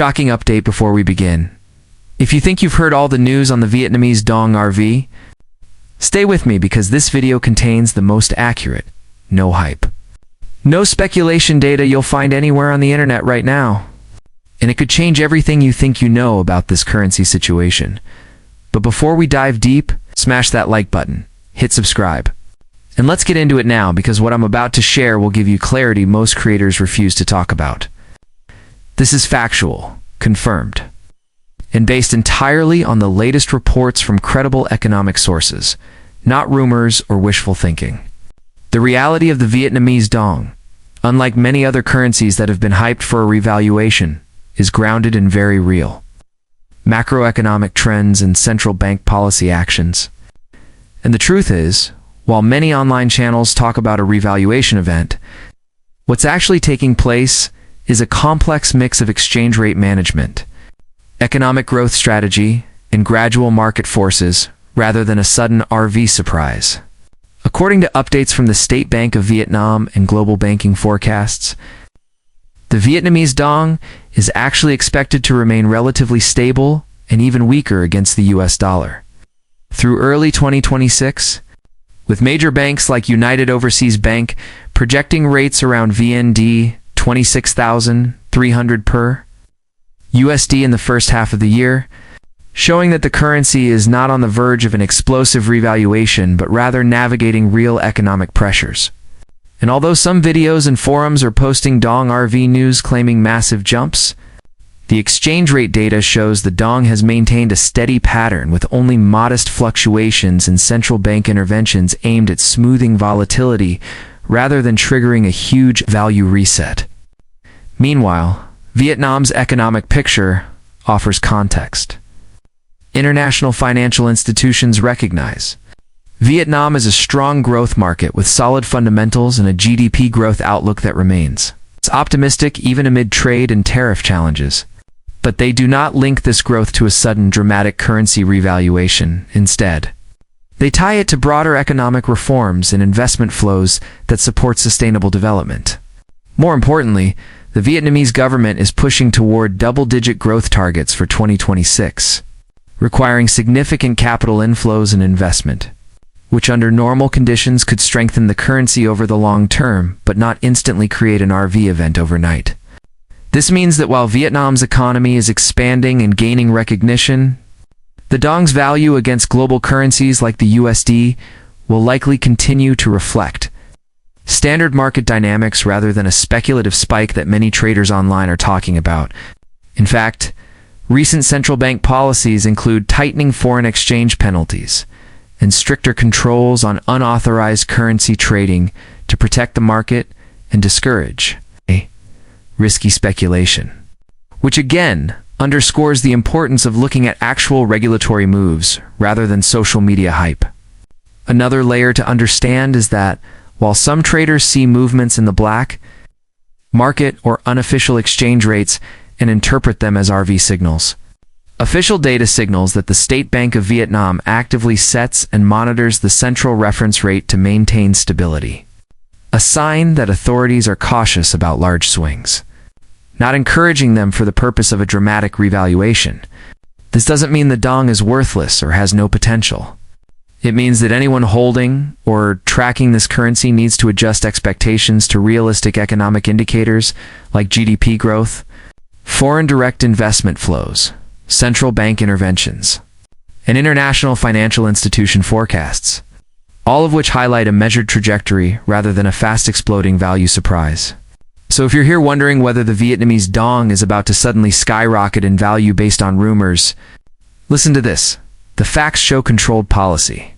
Shocking update before we begin. If you think you've heard all the news on the Vietnamese Dong RV, stay with me because this video contains the most accurate, no hype, no speculation data you'll find anywhere on the internet right now. And it could change everything you think you know about this currency situation. But before we dive deep, smash that like button, hit subscribe. And let's get into it now because what I'm about to share will give you clarity most creators refuse to talk about. This is factual, confirmed, and based entirely on the latest reports from credible economic sources, not rumors or wishful thinking. The reality of the Vietnamese Dong, unlike many other currencies that have been hyped for a revaluation, is grounded in very real macroeconomic trends and central bank policy actions. And the truth is, while many online channels talk about a revaluation event, what's actually taking place is a complex mix of exchange rate management, economic growth strategy, and gradual market forces, rather than a sudden RV surprise. According to updates from the State Bank of Vietnam and global banking forecasts, the Vietnamese Dong is actually expected to remain relatively stable and even weaker against the US dollar through early 2026, with major banks like United Overseas Bank projecting rates around VND 26,300 per USD in the first half of the year, showing that the currency is not on the verge of an explosive revaluation but rather navigating real economic pressures. And although some videos and forums are posting Dong RV news claiming massive jumps, the exchange rate data shows the Dong has maintained a steady pattern with only modest fluctuations and central bank interventions aimed at smoothing volatility rather than triggering a huge value reset. Meanwhile, Vietnam's economic picture offers context. International financial institutions recognize Vietnam is a strong growth market with solid fundamentals and a GDP growth outlook that remains. It's optimistic even amid trade and tariff challenges. But they do not link this growth to a sudden dramatic currency revaluation. Instead, they tie it to broader economic reforms and investment flows that support sustainable development. More importantly, the Vietnamese government is pushing toward double-digit growth targets for 2026, requiring significant capital inflows and investment, which under normal conditions could strengthen the currency over the long term, but not instantly create an RV event overnight. This means that while Vietnam's economy is expanding and gaining recognition, the Dong's value against global currencies like the USD will likely continue to reflect standard market dynamics rather than a speculative spike that many traders online are talking about. In fact, recent central bank policies include tightening foreign exchange penalties and stricter controls on unauthorized currency trading to protect the market and discourage risky speculation, which again underscores the importance of looking at actual regulatory moves rather than social media hype. Another layer to understand is that while some traders see movements in the black market or unofficial exchange rates and interpret them as RV signals, official data signals that the State Bank of Vietnam actively sets and monitors the central reference rate to maintain stability, a sign that authorities are cautious about large swings, not encouraging them for the purpose of a dramatic revaluation. This doesn't mean the Dong is worthless or has no potential. It means that anyone holding or tracking this currency needs to adjust expectations to realistic economic indicators like GDP growth, foreign direct investment flows, central bank interventions, and international financial institution forecasts, all of which highlight a measured trajectory rather than a fast-exploding value surprise. So if you're here wondering whether the Vietnamese Dong is about to suddenly skyrocket in value based on rumors, listen to this. The facts show controlled policy,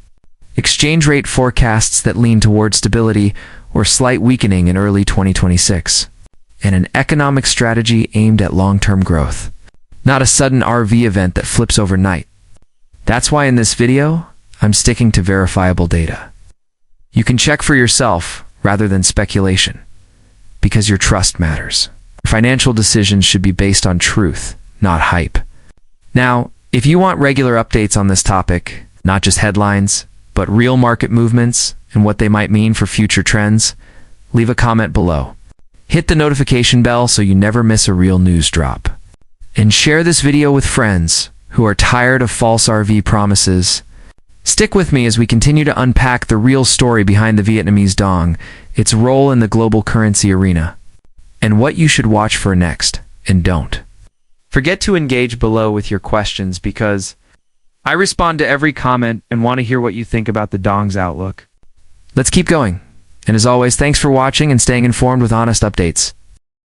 exchange rate forecasts that lean toward stability or slight weakening in early 2026, and an economic strategy aimed at long-term growth, not a sudden RV event that flips overnight. That's why in this video, I'm sticking to verifiable data. You can check for yourself rather than speculation, because your trust matters. Financial decisions should be based on truth, not hype. Now, if you want regular updates on this topic, not just headlines, but real market movements and what they might mean for future trends, leave a comment below. Hit the notification bell so you never miss a real news drop. And share this video with friends who are tired of false RV promises. Stick with me as we continue to unpack the real story behind the Vietnamese Dong, its role in the global currency arena, and what you should watch for next and don't. Forget to engage below with your questions because I respond to every comment and want to hear what you think about the Dong's outlook. Let's keep going. And as always, thanks for watching and staying informed with honest updates.